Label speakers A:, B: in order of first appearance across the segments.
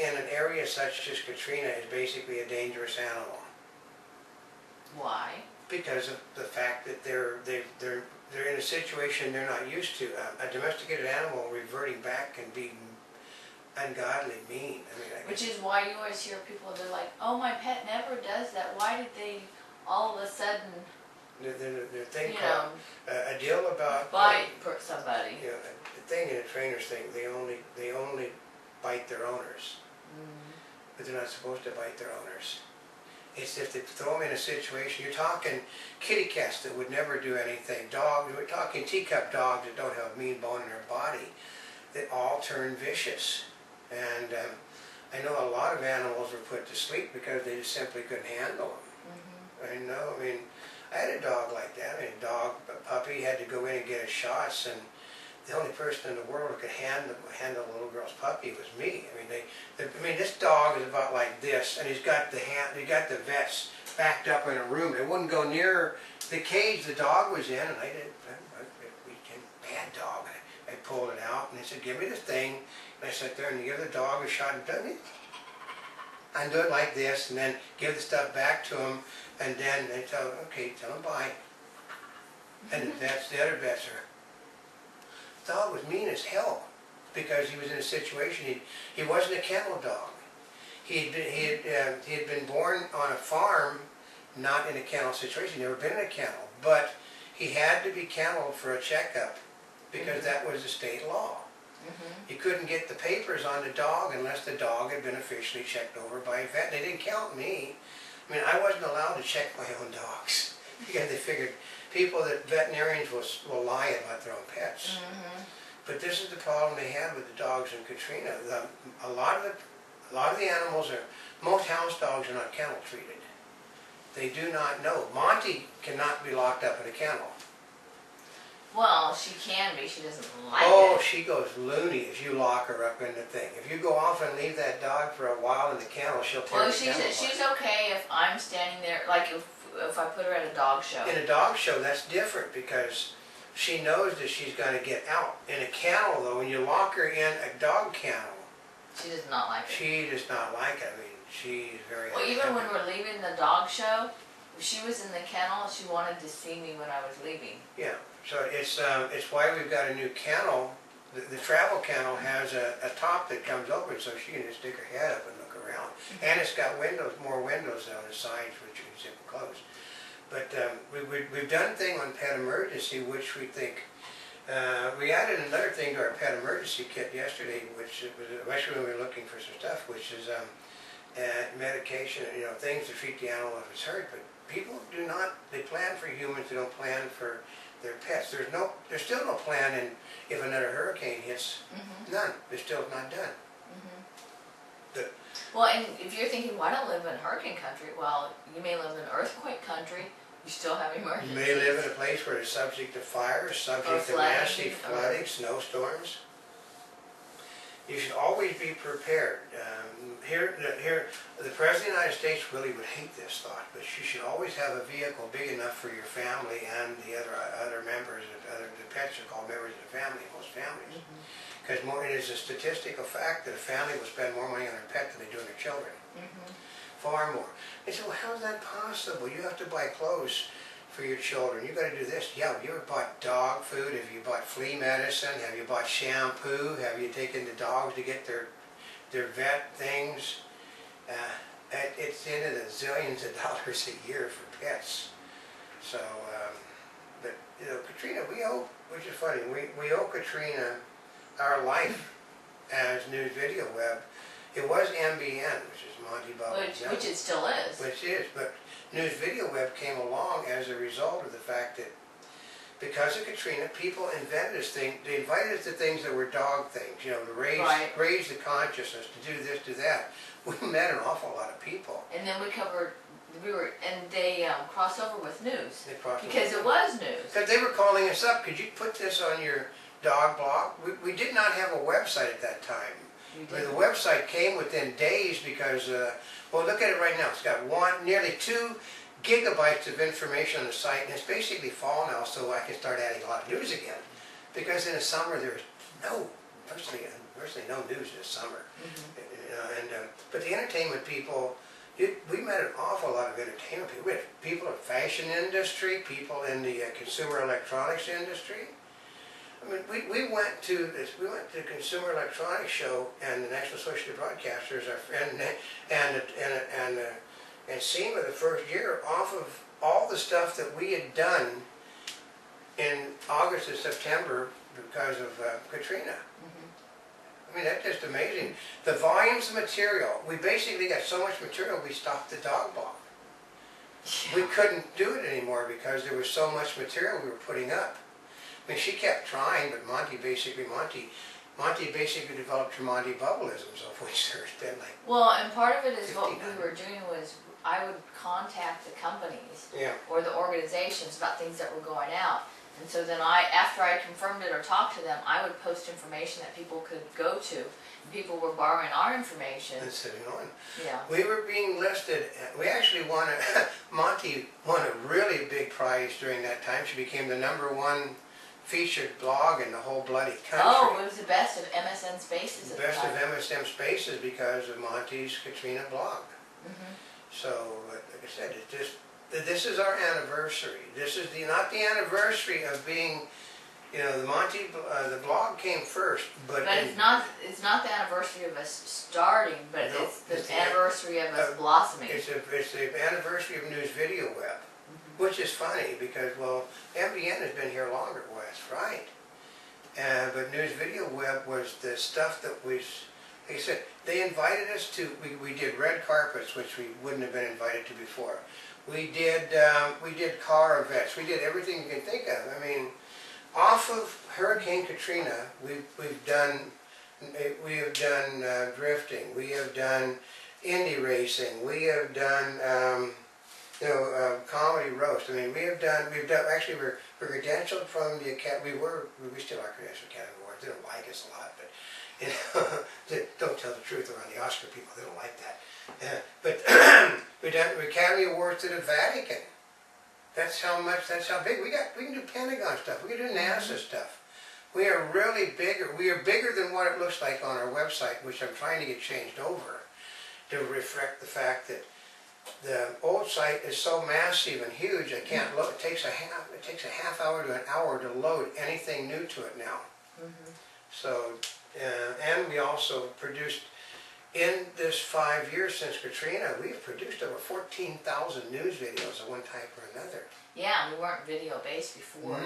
A: in an area such as Katrina is basically a dangerous animal.
B: Why?
A: Because of the fact that they're in a situation they're not used to. A domesticated animal reverting back can be ungodly mean. I mean,
B: Which is why you always hear people, they're like, oh, my pet never does that. Why did they all of a sudden,
A: the thing
B: you
A: called
B: know,
A: a deal about
B: bite somebody?
A: you know, the thing in a trainer's thing, they only bite their owners, but they're not supposed to bite their owners. It's if they throw them in a situation. You're talking kitty cats that would never do anything. Dogs, we're talking teacup dogs that don't have a mean bone in their body, that all turn vicious. And I know a lot of animals were put to sleep because they just simply couldn't handle them. I know, I mean, I had a dog like that. I mean, a puppy had to go in and get his shots, and the only person in the world who could handle a little girl's puppy was me. I mean, this dog is about like this, and he's got the vets backed up in a room. They wouldn't go near the cage the dog was in, and I did. Bad dog. I pulled it out, and they said, "Give me the thing." And I sat there and give the dog a shot and tell me, and do it like this, and then give the stuff back to him, and then they tell him, okay, tell him bye. And the other vets are. The dog was mean as hell because he was in a situation. He wasn't a kennel dog. He had been born on a farm, not in a kennel situation. He'd never been in a kennel, but he had to be kenneled for a checkup because that was the state law. You couldn't get the papers on the dog unless the dog had been officially checked over by a vet. They didn't count me. I mean, I wasn't allowed to check my own dogs because they figured that veterinarians will lie about their own pets. But this is the problem they had with the dogs in Katrina. A lot of the animals most house dogs are not kennel treated. They do not know. Monty cannot be locked up in a kennel.
B: Well, she can be. She doesn't like it.
A: Oh, she goes loony if you lock her up in the thing. If you go off and leave that dog for a while in the kennel, she'll tear the kennel apart.
B: She's okay if I'm standing there, like if I put her at a dog show.
A: In a dog show, that's different because she knows that she's going to get out. In a kennel, though, when you lock her in a dog kennel,
B: she does not like it.
A: She does not like it. I mean, she's very
B: Well, even when we're leaving the dog show, if she was in the kennel, she wanted to see me when I was leaving.
A: Yeah. So it's why we've got a new kennel. The travel kennel has a top that comes open so she can just stick her head up and look around. And it's got more windows on the sides which you can zip and close. But we've done a thing on pet emergency which we think, we added another thing to our pet emergency kit yesterday, which was especially when we were looking for some stuff, which is medication, things to treat the animal if it's hurt. But people do not, they plan for humans, they don't plan for their pets. There's still no plan in if another hurricane hits. None. They're still not done.
B: Well, and if you're thinking, well, I don't live in hurricane country, well, you may live in earthquake country. You still have emergencies.
A: You may live in a place where it's subject to fire, subject to massive flooding, snowstorms. You should always be prepared. Here, the President of the United States really would hate this thought, but you should always have a vehicle big enough for your family and the other members, the pets are called members of the family, most families. Because it is a statistical fact that a family will spend more money on their pet than they do on their children. Far more. They say, well, how is that possible? You have to buy clothes for your children. You've got to do this. Yeah, have you ever bought dog food? Have you bought flea medicine? Have you bought shampoo? Have you taken the dogs to get their vet things? It's into the zillions of dollars a year for pets. So, but Katrina, we owe, which is funny, we owe Katrina our life as News Video Web. It was MBN, which is Monty Bubbles.
B: Which it still is.
A: Which is, but News Video Web came along as a result of the fact that because of Katrina, people invented this thing. They invited us to things that were dog things, to raise the consciousness, to do this, do that. We met an awful lot of people.
B: And then and they crossed over with news.
A: They crossed
B: because it was news.
A: Because they were calling us up. Could you put this on your dog blog? We did not have a website at that time. The website came within days because, well, look at it right now. It's got nearly 2 gigabytes of information on the site, and it's basically fall now, so I can start adding a lot of news again. Because in the summer there's virtually no news this summer. And the entertainment people, we met an awful lot of entertainment people. We had people in the fashion industry, people in the consumer electronics industry. I mean, we went to the Consumer Electronics Show, and the National Association of Broadcasters, our friend, and SEMA the first year, off of all the stuff that we had done in August and September because of Katrina. I mean, that's just amazing. The volumes of material, we basically got so much material we stopped the dog blog.
B: Yeah.
A: We couldn't do it anymore because there was so much material we were putting up. I mean, she kept trying, but Monty basically developed her Monty bubbleisms, of which there's been like...
B: Well, and part of it is what
A: 59.
B: we were doing was I would contact the companies
A: Yeah.
B: or the organizations about things that were going out. And so then after I confirmed it or talked to them, I would post information that people could go to. People were borrowing our information.
A: And sitting on.
B: Yeah.
A: We were being listed, we actually won Monty won a really big prize during that time. She became the #1 featured blog in the whole bloody country.
B: Oh, it was the best of MSN Spaces at the
A: Best
B: time.
A: of MSM Spaces because of Monty's Katrina blog. So, like I said, this is our anniversary. This is not the anniversary of being, you know, the blog came first, but
B: it's not the anniversary of us starting, but
A: No,
B: it's the anniversary of us blossoming.
A: it's the anniversary of News Video Web, which is funny because, well, MBN has been here longer. Well, that's right. But News Video Web was the stuff that was, like I said, they invited us to, we did red carpets, which we wouldn't have been invited to before. We did car events. We did everything you can think of. I mean, off of Hurricane Katrina, we have done drifting. We have done Indy racing. We have done comedy roast. I mean, we've done. Actually, we're credentialed from the Academy. We still are credentialed Academy Awards. They don't like us a lot, but you know, don't tell the truth around the Oscar people. They don't like that. But we've done Academy Awards to the Vatican. That's how big we got. We can do Pentagon stuff. We can do NASA stuff. We are really bigger. We are bigger than what it looks like on our website, which I'm trying to get changed over to reflect the fact that the old site is so massive and huge. I can't load. It takes a half hour to an hour to load anything new to it now. So, and we also produced. In this 5 years since Katrina, we've produced over 14,000 news videos of one type or another.
B: Yeah, we weren't video based before.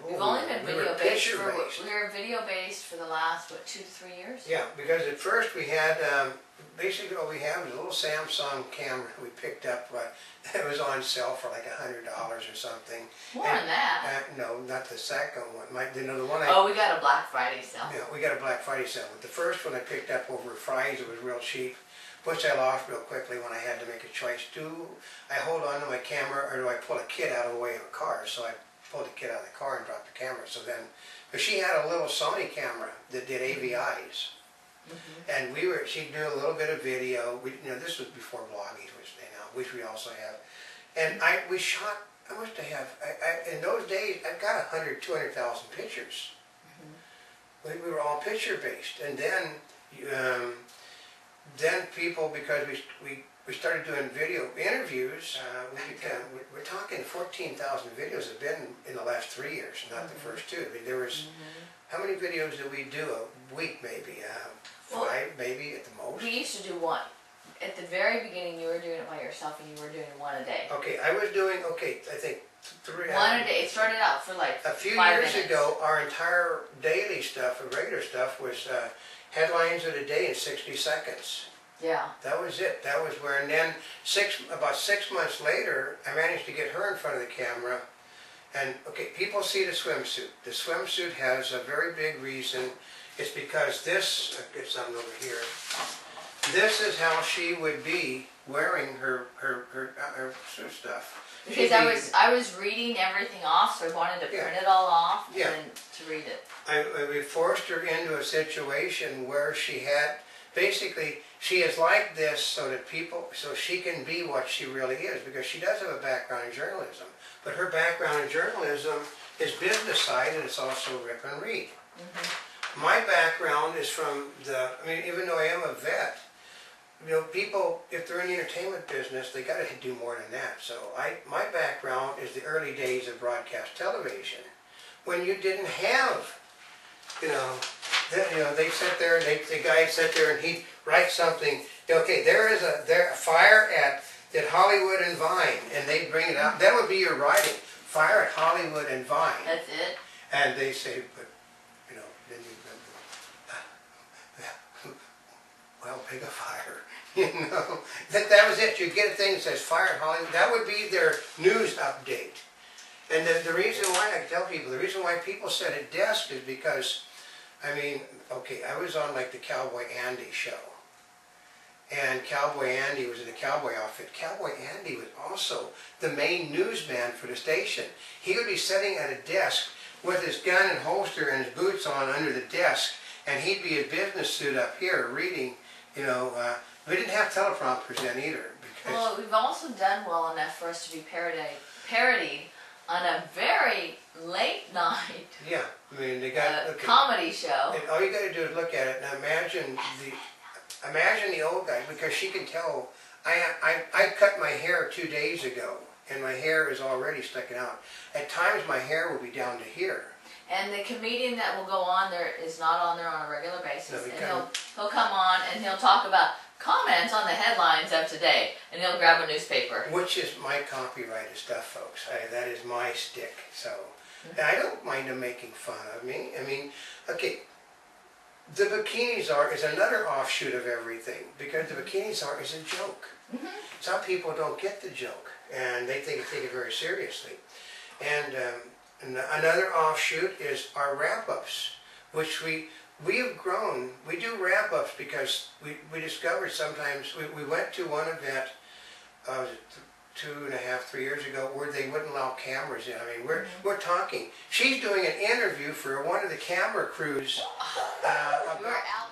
B: We've
A: Oh,
B: only been
A: we
B: video
A: were
B: based
A: picture
B: for
A: based.
B: we were video based for the last 2 to 3 years.
A: Yeah, because at first we had basically all we had was a little Samsung camera we picked up. It was on sale for like $100 or something.
B: More than that.
A: No, not the second one. The one
B: Oh, we got a Black Friday sale.
A: Yeah, we got a Black Friday sale. But the first one I picked up over Fry's, it was real cheap, which I lost real quickly when I had to make a choice. Do I hold on to my camera or do I pull a kid out of the way of a car? So I pulled the kid out of the car and dropped the camera. So then, but she had a little Sony camera that did AVIs. And she'd do a little bit of video. This was before blogging, which we also have. And we shot, I must have, in those days, I've got 200,000 pictures. We were all picture based. And then people, because we started doing video interviews, we're talking 14,000 videos have been in the last 3 years, not the first two. I mean, there was, how many videos did we do a week maybe? 5 maybe at the most?
B: We used to do one. At the very beginning, you were doing it by yourself and you were doing one a day.
A: Okay, I was doing, I think 3.
B: One a day. It started out for like
A: a few
B: 5
A: years
B: minutes.
A: ago, our entire daily stuff, regular stuff, was headlines of the day in 60 seconds.
B: Yeah.
A: That was it. That was where, and then about 6 months later, I managed to get her in front of the camera. And okay, people see the swimsuit. The swimsuit has a very big reason. It's because this, I'll get something over here. This is how she would be wearing her suit stuff.
B: Because I was reading everything off, so I wanted to print it all off and then to read it.
A: We forced her into a situation where she had, basically, she is like this so she can be what she really is, because she does have a background in journalism. But her background in journalism is business side, and it's also rip and read. My background is from even though I am a vet, you know, people, if they're in the entertainment business, they gotta do more than that. So my background is the early days of broadcast television, when you didn't have, you know, they sit there, and the guy sit there and he'd write something, okay, there a fire at Hollywood and Vine, and they'd bring it out, that would be your writing, fire at Hollywood and Vine.
B: That's it?
A: And they say, but, you know, then you well, pick a fire, you know. That was it. You get a thing that says fire at Hollywood. That would be their news update. And the reason why, I tell people, the reason why people sit at desk is because, I mean, okay, I was on like the Cowboy Andy show. And Cowboy Andy was in a cowboy outfit. Cowboy Andy was also the main newsman for the station. He would be sitting at a desk with his gun and holster and his boots on under the desk, and he'd be in business suit up here reading, you know, we didn't have teleprompters then either. Because
B: well, we've also done well enough for us to be parodied on a very late night
A: yeah, I mean, they got
B: comedy show.
A: And all you got to do is look at it and imagine the old guy, because she can tell. I cut my hair 2 days ago, and my hair is already sticking out. At times, my hair will be down to here.
B: And the comedian that will go on there is not on there on a regular basis.
A: No,
B: and he'll come on and he'll talk about comments on the headlines of today, and he'll grab a newspaper.
A: Which is my copyrighted stuff, folks. That is my stick. So I don't mind them making fun of me. I mean, okay, the Bikini Czar is another offshoot of everything, because the Bikini Czar is a joke. Some people don't get the joke, and they take it very seriously. And another offshoot is our wrap-ups, which we have grown. We do wrap-ups because we discovered sometimes, we went to one event, was it 2.5, 3 years ago, where they wouldn't allow cameras in. I mean, we're talking. She's doing an interview for one of the camera crews.
B: You're out